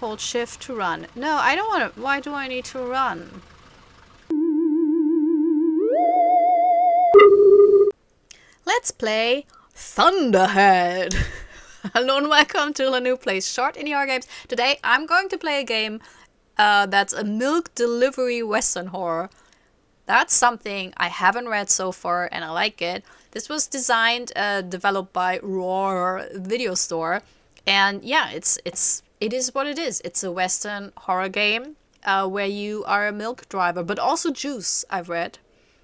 Hold shift to run. No, I don't want to. Why do I need to run? Let's play Thunderhead. Hello and welcome to a new place. Short in your games. Today I'm going to play a game that's a milk delivery western horror. That's something I haven't read so far and I like it. This was designed, developed by Roawr Video Store. And yeah, it is what it is. It's a western horror game where you are a milk driver, but also juice, I've read.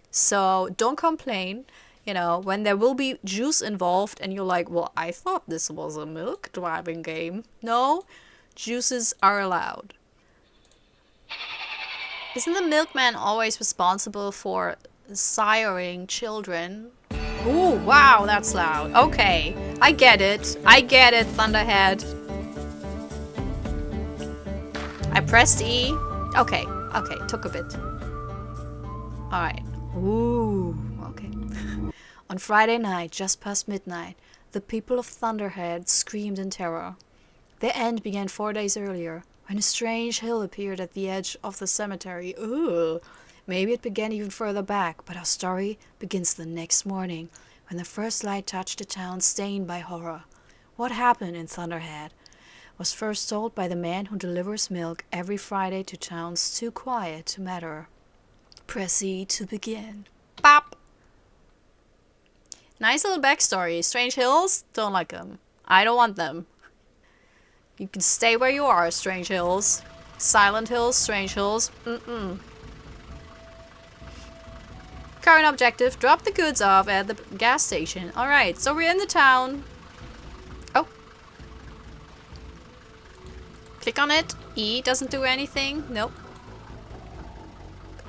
So don't complain, you know, when there will be juice involved and you're like, well, I thought this was a milk driving game. No, juices are allowed. Isn't the milkman always responsible for siring children? Ooh, wow, that's loud. Okay, I get it. I get it, Thunderhead. I pressed E. Okay, took a bit. Alright. Ooh, okay. On Friday night, just past midnight, the people of Thunderhead screamed in terror. Their end began 4 days earlier, when a strange hill appeared at the edge of the cemetery. Ugh. Maybe it began even further back, but our story begins the next morning, when the first light touched a town stained by horror. What happened in Thunderhead was first told by the man who delivers milk every Friday to towns too quiet to matter. Press E to begin. Bop! Nice little backstory. Strange hills? Don't like them. I don't want them. You can stay where you are, Strange Hills. Silent Hills, Strange Hills. Current objective, drop the goods off at the gas station. Alright, so we're in the town. Oh. Click on it. E doesn't do anything. Nope.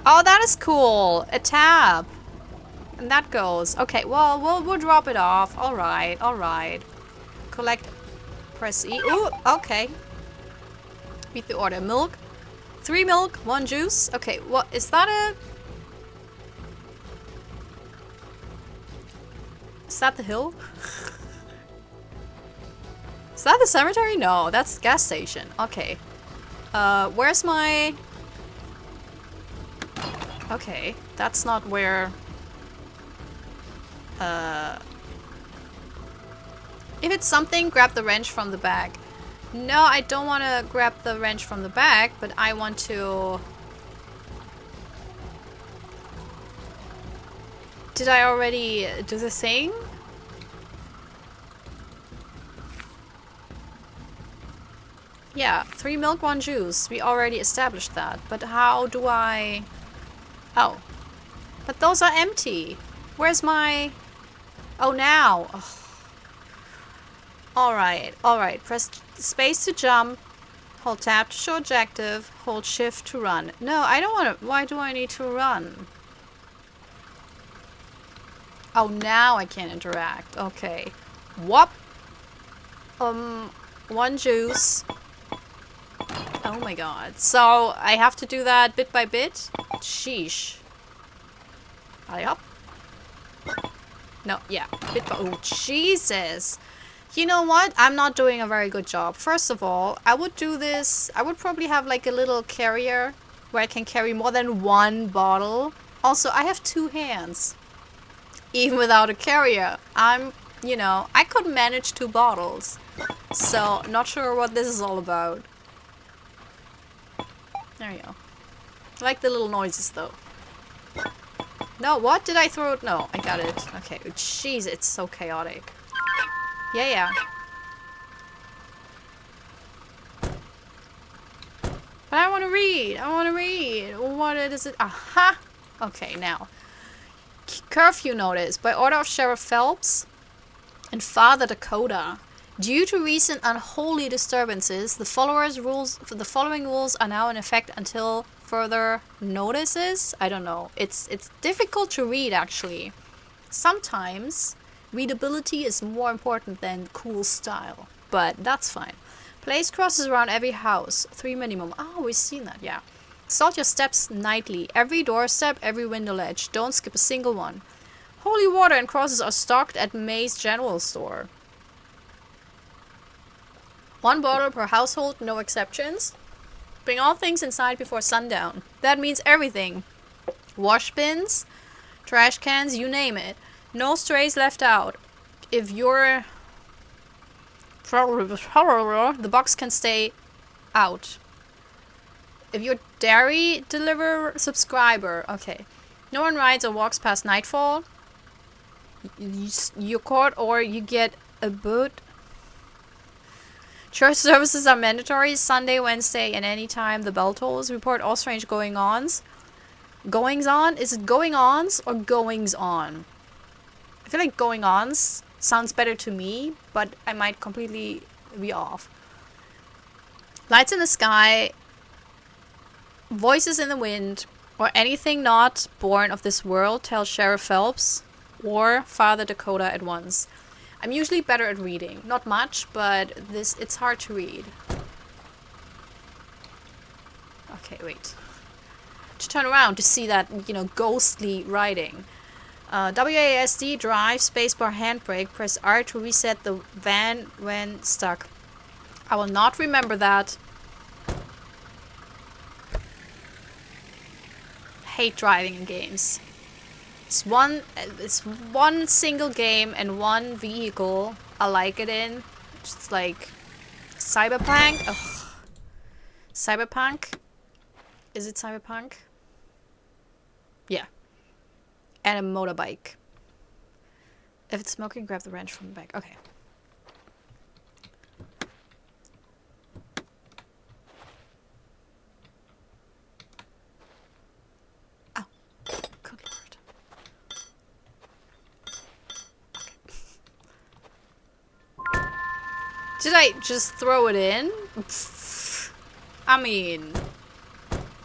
Oh, that is cool. A tab. And that goes. Okay, well, we'll drop it off. Alright, alright. Collect. Press E. Ooh, okay. Read the order. Milk. 3 milk, 1 juice. Okay, what is that Is that the hill? Is that the cemetery? No, that's the gas station. Okay. Where's my... Okay, that's not where... If it's something, grab the wrench from the bag. No, I don't want to grab the wrench from the bag, but I want to... Did I already do the thing? Yeah, 3 milk, 1 juice. We already established that. But how do I... Oh. But those are empty. Where's my... Oh, now. Ugh. Alright. Press space to jump. Hold tab to show objective. Hold shift to run. No, I don't want to... Why do I need to run? Oh, now I can interact. Okay. Whoop. 1 juice. Oh my god. So, I have to do that bit by bit? Sheesh. Hurry up. No, yeah. Bit by... Oh, Jesus. You know what? I'm not doing a very good job. First of all, I would do this... I would probably have like a little carrier where I can carry more than 1 bottle. Also, I have 2 hands. Even without a carrier. You know, I could manage 2 bottles. So, not sure what this is all about. There you go. I like the little noises though. No, what? Did I throw it? No, I got it. Okay, jeez, it's so chaotic. Yeah. But I want to read. What is it? Aha! Okay, now. Curfew notice. By order of Sheriff Phelps and Father Dakota. Due to recent unholy disturbances, the following rules are now in effect until further notices. I don't know. It's difficult to read, actually. Sometimes readability is more important than cool style, but that's fine. Place crosses around every house, 3 minimum. Oh, we've seen that, yeah. Salt your steps nightly. Every doorstep, every window ledge. Don't skip a single one. Holy water and crosses are stocked at May's General Store. 1 bottle per household, no exceptions. Bring all things inside before sundown. That means everything. Wash bins, trash cans, you name it. No strays left out. If you're... the box can stay out. If you're dairy deliver subscriber, okay. No one rides or walks past nightfall. You're caught or you get a boot. Church services are mandatory. Sunday, Wednesday, and any time the bell tolls. Report all strange goings-ons. Goings-on? Is it going-ons or goings-on? I feel like going-ons sounds better to me, but I might completely be off. Lights in the sky. Voices in the wind. Or anything not born of this world, tell Sheriff Phelps or Father Dakota at once. I'm usually better at reading. Not much, but it's hard to read. Okay, wait. To turn around to see that, you know, ghostly writing. WASD, drive, spacebar, handbrake, press R to reset the van when stuck. I will not remember that. Hate driving in games. It's one single game and one vehicle I like it in. It's like Cyberpunk. Ugh. Cyberpunk. Is it Cyberpunk? Yeah. And a motorbike. If it's smoking, grab the wrench from the back. Okay. Oh. Good lord. Okay. Did I just throw it in? I mean...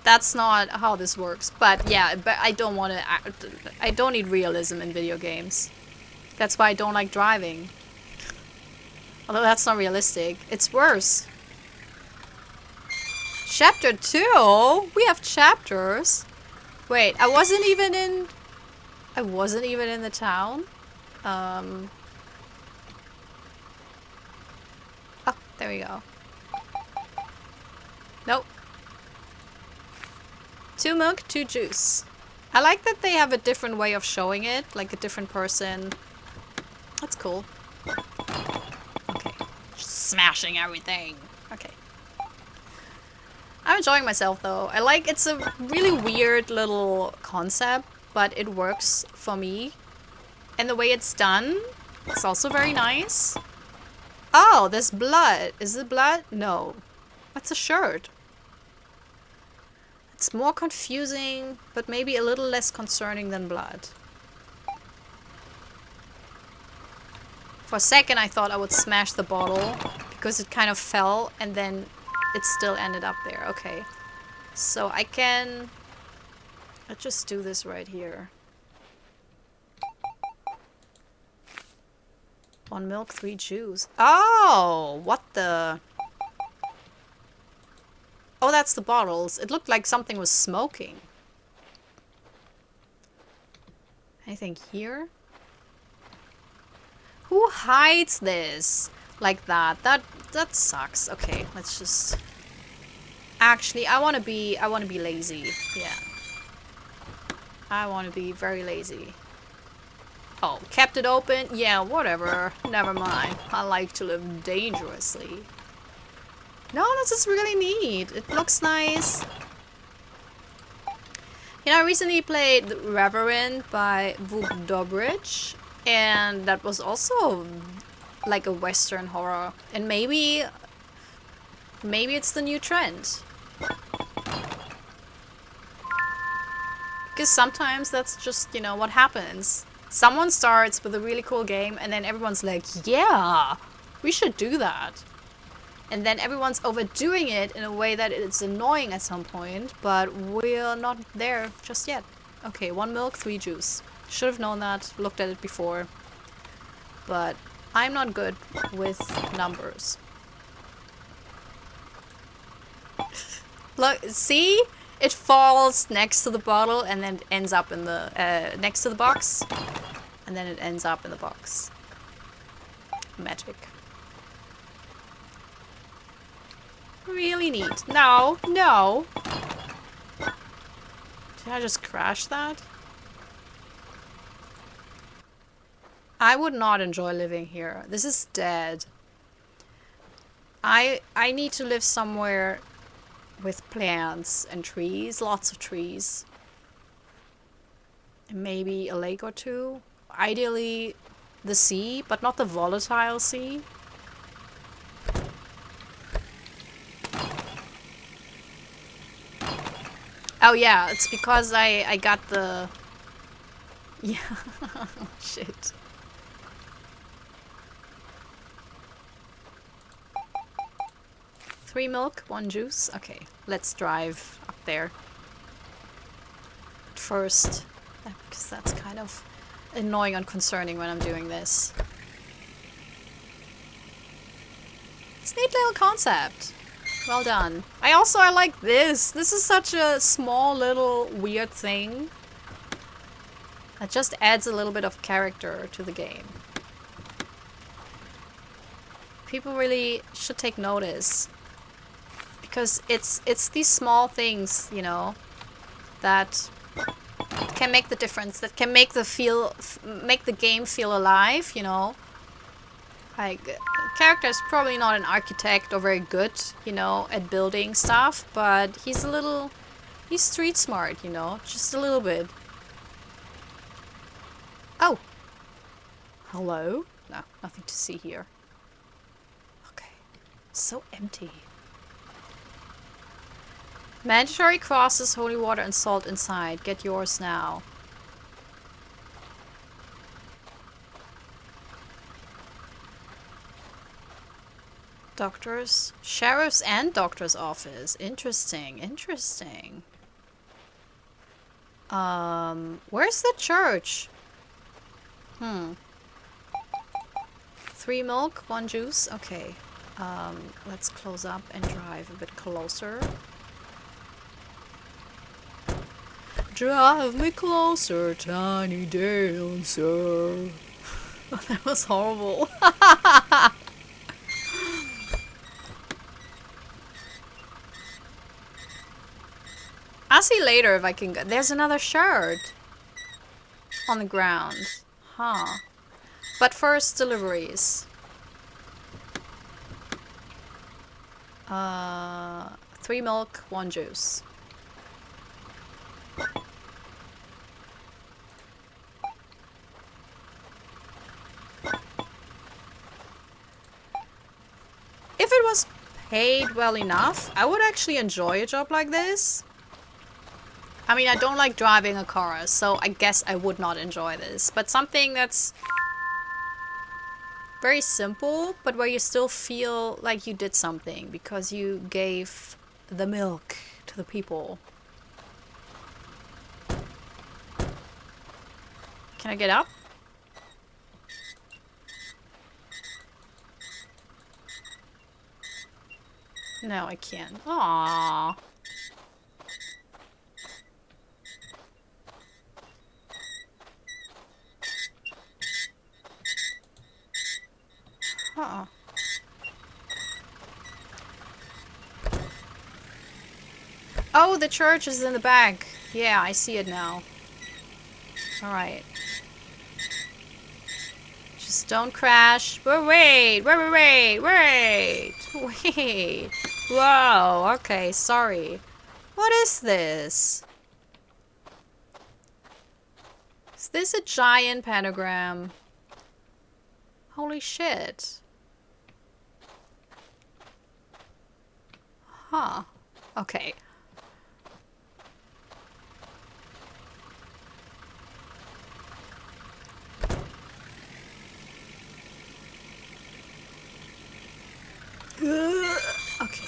That's not how this works, but yeah, but I don't want to. I don't need realism in video games. That's why I don't like driving. Although that's not realistic. It's worse. Chapter 2? We have chapters. Wait, I wasn't even in the town. Oh, there we go. Nope. 2 milk, 2 juice. I like that they have a different way of showing it, like a different person. That's cool. Okay. Just smashing everything. Okay. I'm enjoying myself though. It's a really weird little concept, but it works for me. And the way it's done, it's also very nice. Oh, there's blood. Is it blood? No. That's a shirt. It's more confusing, but maybe a little less concerning than blood. For a second I thought I would smash the bottle, because it kind of fell, and then it still ended up there. Okay. So let's just do this right here. 1 milk, 3 juice. Oh! What the... Oh, that's the bottles. It looked like something was smoking. Anything here? Who hides this like that? That sucks. Okay, let's just... Actually, I wanna be lazy. Yeah. I wanna be very lazy. Oh, kept it open? Yeah, whatever. Never mind. I like to live dangerously. No, this is really neat. It looks nice. You know, I recently played Reverend by Vuk Dobrich, and that was also like a Western horror. And maybe it's the new trend. Because sometimes that's just, you know, what happens. Someone starts with a really cool game, and then everyone's like, yeah, we should do that. And then everyone's overdoing it in a way that it's annoying at some point, but we're not there just yet. Okay, 1 milk, 3 juice. Should have known that, looked at it before. But I'm not good with numbers. Look, see? It falls next to the bottle and then it ends up in the, next to the box. And then it ends up in the box. Magic. Really neat. No, no. Did I just crash that? I would not enjoy living here. This is dead. I need to live somewhere with plants and trees, lots of trees. And maybe a lake or two. Ideally the sea, but not the volatile sea. Oh yeah, it's because I got the... Yeah, shit. Three milk, one juice. Okay, let's drive up there. But first, because that's kind of annoying and concerning when I'm doing this. It's a neat little concept. Well done. I like this. This is such a small little weird thing. That just adds a little bit of character to the game. People really should take notice. Because it's these small things, you know, that can make the difference. That can make make the game feel alive, you know. Like, the character is probably not an architect or very good, you know, at building stuff, but he's street smart, you know, just a little bit. Oh! Hello? No, nothing to see here. Okay. So empty. Mandatory crosses, holy water and salt inside. Get yours now. Doctors, sheriff's and doctor's office. Interesting, interesting. Where's the church? Three milk, one juice. Okay. Let's close up and drive a bit closer. Drive me closer, tiny dancer. That was horrible. I'll see later if I can go. There's another shirt on the ground. Huh. But first, deliveries. 3 milk, 1 juice. If it was paid well enough, I would actually enjoy a job like this. I mean, I don't like driving a car, so I guess I would not enjoy this. But something that's very simple, but where you still feel like you did something because you gave the milk to the people. Can I get up? No, I can't. Aww. Huh. Oh, the church is in the back. Yeah, I see it now. Alright. Just don't crash. Wait. Wait. Whoa, okay, sorry. What is this? Is this a giant pentagram? Holy shit. Huh. Okay. Okay.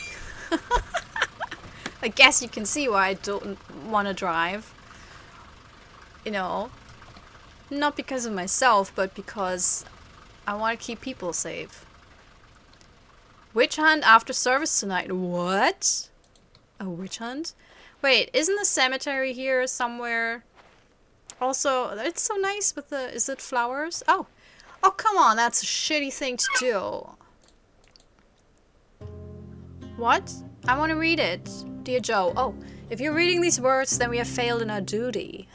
I guess you can see why I don't want to drive. You know, not because of myself, but because I want to keep people safe. Witch hunt after service tonight. What? A witch hunt? Wait, isn't the cemetery here somewhere? Also, it's so nice with the... Is it flowers? Oh. Oh, come on. That's a shitty thing to do. What? I want to read it. Dear Joe. Oh, if you're reading these words, then we have failed in our duty.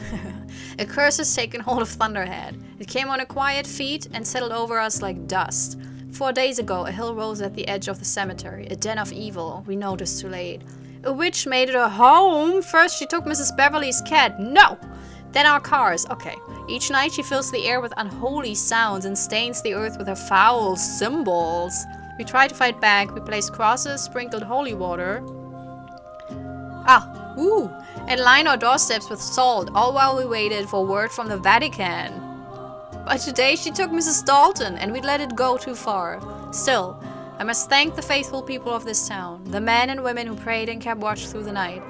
A curse has taken hold of Thunderhead. It came on a quiet feet and settled over us like dust. 4 days ago, a hill rose at the edge of the cemetery, a den of evil. We noticed too late. A witch made it her home. First, she took Mrs. Beverly's cat. No! Then our cars. Okay. Each night, she fills the air with unholy sounds and stains the earth with her foul symbols. We tried to fight back. We placed crosses, sprinkled holy water. And lined our doorsteps with salt, all while we waited for word from the Vatican. But today she took Mrs. Dalton, and we let it go too far. Still, I must thank the faithful people of this town, the men and women who prayed and kept watch through the night,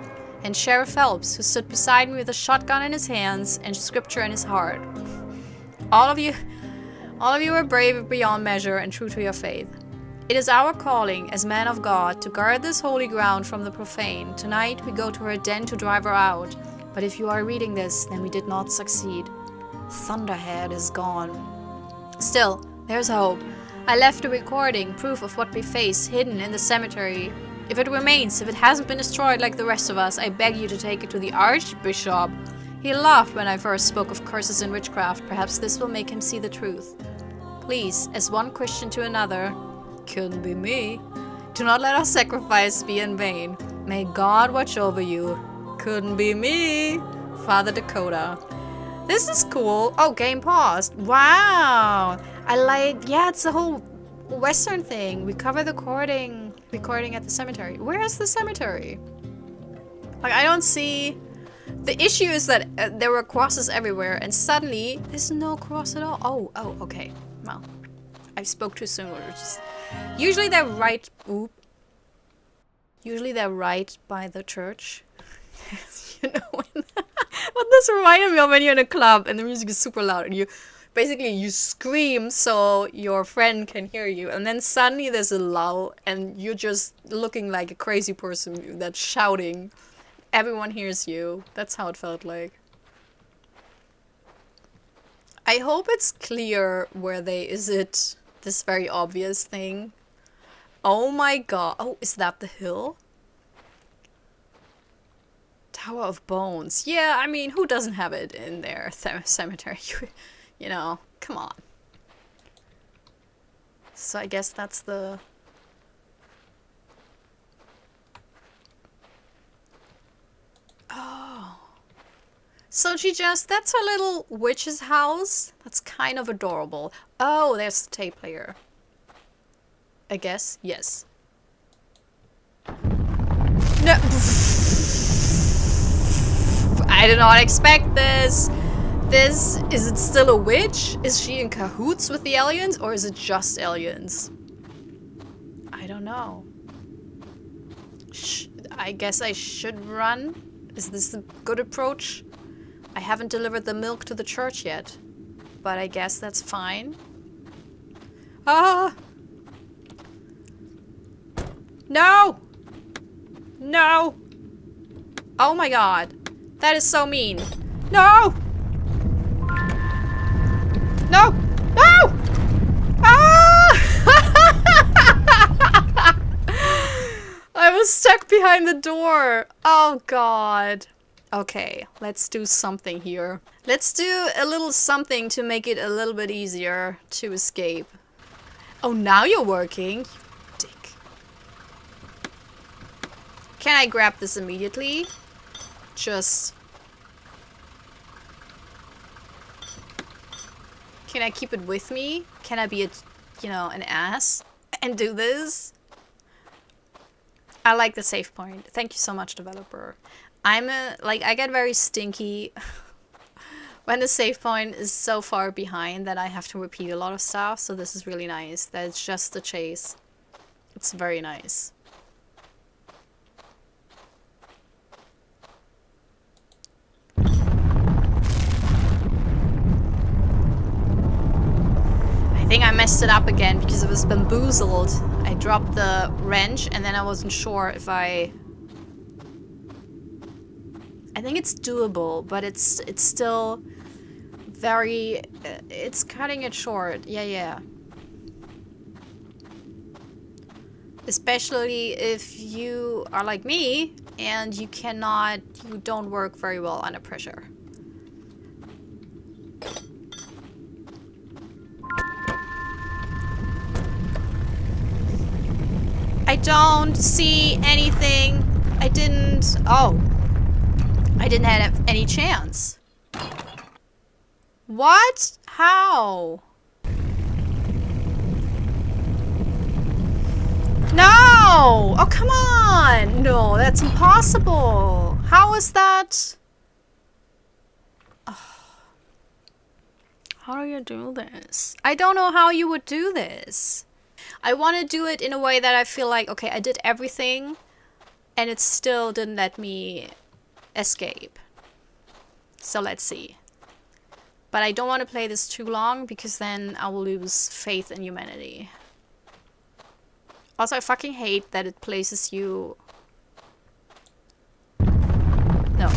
and Sheriff Phelps, who stood beside me with a shotgun in his hands and scripture in his heart. All of you are brave beyond measure and true to your faith. It is our calling as men of God to guard this holy ground from the profane. Tonight we go to her den to drive her out. But if you are reading this, then we did not succeed. Thunderhead is gone. Still, there's hope. I left a recording, proof of what we face, hidden in the cemetery. If it remains, if it hasn't been destroyed like the rest of us, I beg you to take it to the Archbishop. He laughed when I first spoke of curses and witchcraft. Perhaps this will make him see the truth. Please, as one Christian to another, couldn't be me. Do not let our sacrifice be in vain. May God watch over you. Couldn't be me. Father Dakota. This is cool. Oh, game paused. Wow. I like, yeah, it's the whole Western thing. We cover the recording at the cemetery. Where is the cemetery? Like, I don't see. The issue is that there were crosses everywhere, and suddenly there's no cross at all. Oh, okay. Well, I spoke too soon. Usually they're right. Usually they're right by the church. You know, what this reminded me of when you're in a club and the music is super loud and you scream so your friend can hear you, and then suddenly there's a lull and you're just looking like a crazy person that's shouting. Everyone hears you. That's how it felt like. I hope it's clear where is it this very obvious thing. Oh my god. Oh, is that the hill? Tower of Bones. Yeah, I mean, who doesn't have it in their cemetery? You know, come on. So I guess that's the... Oh. So that's her little witch's house. That's kind of adorable. Oh, there's the tape player. I guess, yes. No. I did not expect this. Is it still a witch? Is she in cahoots with the aliens, or is it just aliens? I don't know. I guess I should run. Is this a good approach? I haven't delivered the milk to the church yet, but I guess that's fine. Ah! No! No! Oh my god. That is so mean. No! No! No! Ah! I was stuck behind the door. Oh god. Okay, let's do something here. Let's do a little something to make it a little bit easier to escape. Oh, now you're working. You dick. Can I grab this immediately? Just... Can I keep it with me? Can I be an ass and do this? I like the save point. Thank you so much, developer. I get very stinky when the save point is so far behind that I have to repeat a lot of stuff, so this is really nice. That it's just the chase. It's very nice. I think I messed it up again because it was bamboozled. I dropped the wrench and then I wasn't sure if I think it's doable, but it's still very... it's cutting it short. Yeah. Especially if you are like me and you don't work very well under pressure. I don't see anything. I didn't have any chance. What? How? No! Oh, come on! No, that's impossible. How is that? Oh. How do you do this? I don't know how you would do this. I want to do it in a way that I feel like, okay, I did everything and it still didn't let me escape. So let's see. But I don't want to play this too long because then I will lose faith in humanity. Also, I fucking hate that it places you... No.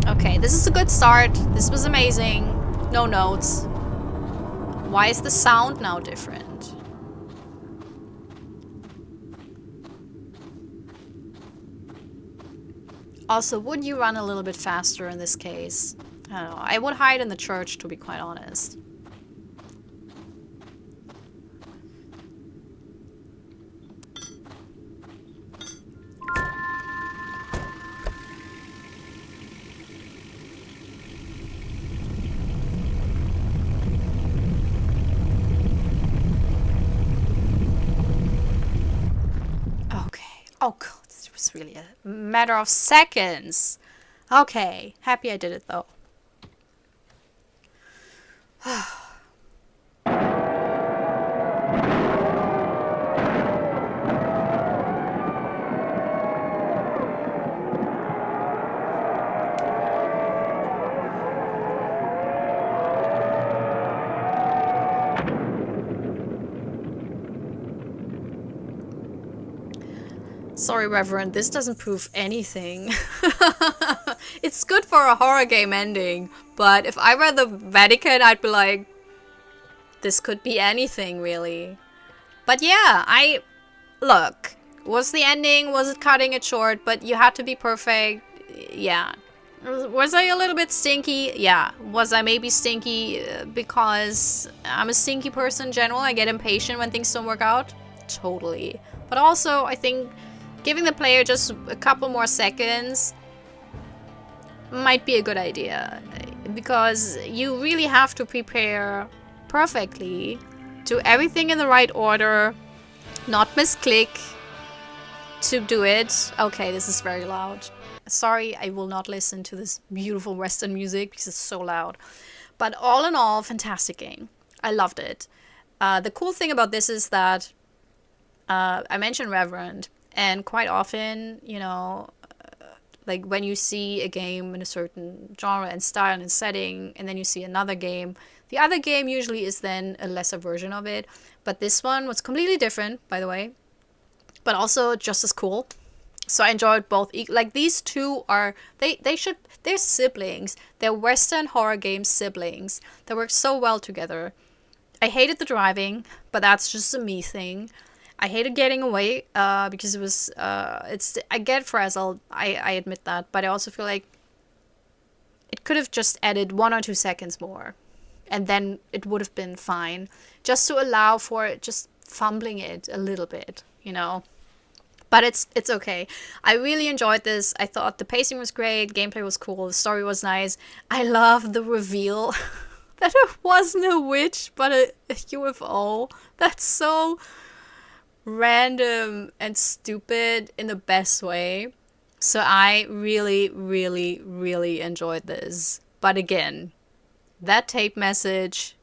Okay, this is a good start. This was amazing. No notes. Why is the sound now different? Also, would you run a little bit faster in this case? I don't know. I would hide in the church, to be quite honest. Oh god, this was really a matter of seconds. Okay, happy I did it though. Sorry, Reverend, this doesn't prove anything. It's good for a horror game ending, but if I were the Vatican, I'd be like, this could be anything, really. But yeah, look, was the ending, was it cutting it short, but you had to be perfect? Yeah. Was I a little bit stinky? Yeah. Was I maybe stinky because I'm a stinky person in general? I get impatient when things don't work out? Totally. But also, I think giving the player just a couple more seconds might be a good idea, because you really have to prepare perfectly, do everything in the right order, not misclick to do it. Okay, this is very loud. Sorry, I will not listen to this beautiful Western music because it's so loud. But all in all, fantastic game. I loved it. The cool thing about this is that I mentioned Reverend. And quite often, you know, like when you see a game in a certain genre and style and setting, and then you see another game, the other game usually is then a lesser version of it. But this one was completely different, by the way, but also just as cool. So I enjoyed both. Like these two are, they're siblings. They're Western horror game siblings that work so well together. I hated the driving, but that's just a me thing. I hated getting away because it was, I get frazzled, I admit that, but I also feel like it could have just added 1 or 2 seconds more, and then it would have been fine, just to allow for just fumbling it a little bit, you know. But it's okay. I really enjoyed this. I thought the pacing was great, gameplay was cool, the story was nice. I love the reveal that it wasn't a witch, but a UFO. That's so random and stupid in the best way. So I really, really, really enjoyed this. But again, that tape message,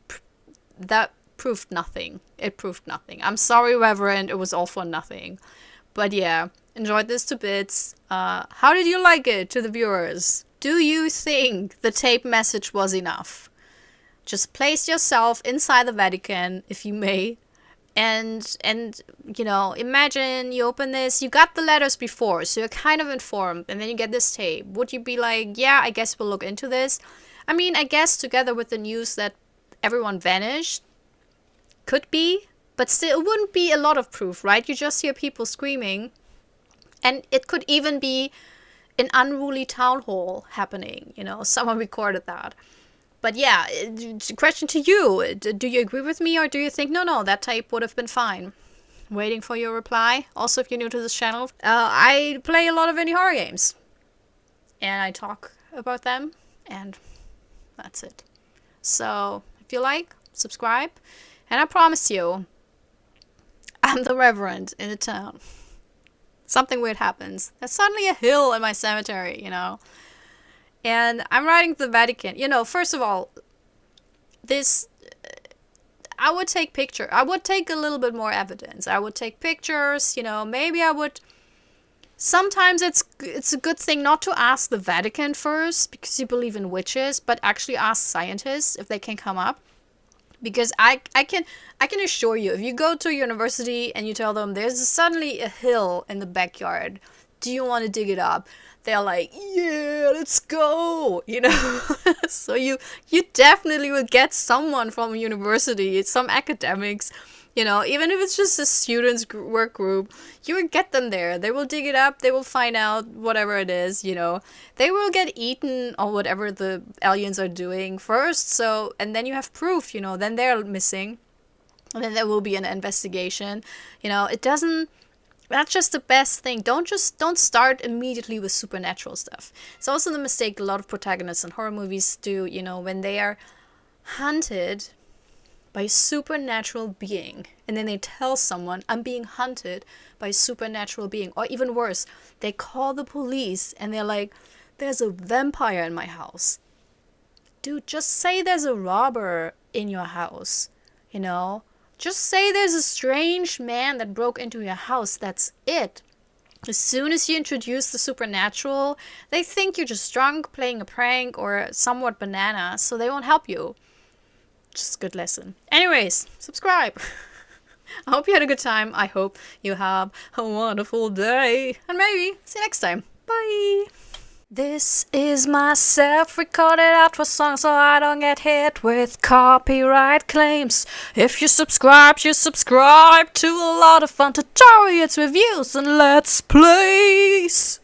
that proved nothing. It proved nothing. I'm sorry, Reverend, it was all for nothing. But yeah, enjoyed this to bits. How did you like it, to the viewers? Do you think the tape message was enough? Just place yourself inside the Vatican, if you may. And you know, imagine you open this, you got the letters before, so you're kind of informed, and then you get this tape. Would you be like, yeah, I guess we'll look into this? I mean, I guess together with the news that everyone vanished, could be, But still, it wouldn't be a lot of proof, right? You just hear people screaming. And it could even be an unruly town hall happening, you know, someone recorded that. But yeah, question to you, do you agree with me, or do you think, no, that tape would have been fine? Waiting for your reply. Also, if you're new to this channel, I play a lot of indie horror games. And I talk about them, and that's it. So, if you like, subscribe. And I promise you, I'm the Reverend in the town. Something weird happens. There's suddenly a hill in my cemetery, you know. And I'm writing to the Vatican. You know, first of all, this... I would take picture. I would take a little bit more evidence. I would take pictures, you know. Maybe I would... Sometimes it's a good thing not to ask the Vatican first because you believe in witches, but actually ask scientists if they can come up. Because I can assure you, if you go to a university and you tell them there's suddenly a hill in the backyard, do you want to dig it up? They're like, yeah, let's go, you know. So you definitely will get someone from a university, some academics, you know, even if it's just a students work group, you will get them there. They will dig it up. They will find out whatever it is, you know. They will get eaten or whatever the aliens are doing first. So, and then you have proof, you know, then they're missing. And then there will be an investigation. You know, it doesn't, that's just the best thing. Don't start immediately with supernatural stuff. It's also the mistake a lot of protagonists in horror movies do, you know, when they are hunted by a supernatural being, and then they tell someone, I'm being hunted by a supernatural being. Or even worse, they call the police and they're like, there's a vampire in my house. Dude, just say there's a robber in your house, you know? Just say there's a strange man that broke into your house. That's it. As soon as you introduce the supernatural, they think you're just drunk, playing a prank, or somewhat banana, so they won't help you. Just a good lesson. Anyways, subscribe. I hope you had a good time. I hope you have a wonderful day. And maybe see you next time. Bye. This is myself recorded out for song so I don't get hit with copyright claims. If you subscribe to a lot of fun tutorials, reviews, and let's plays.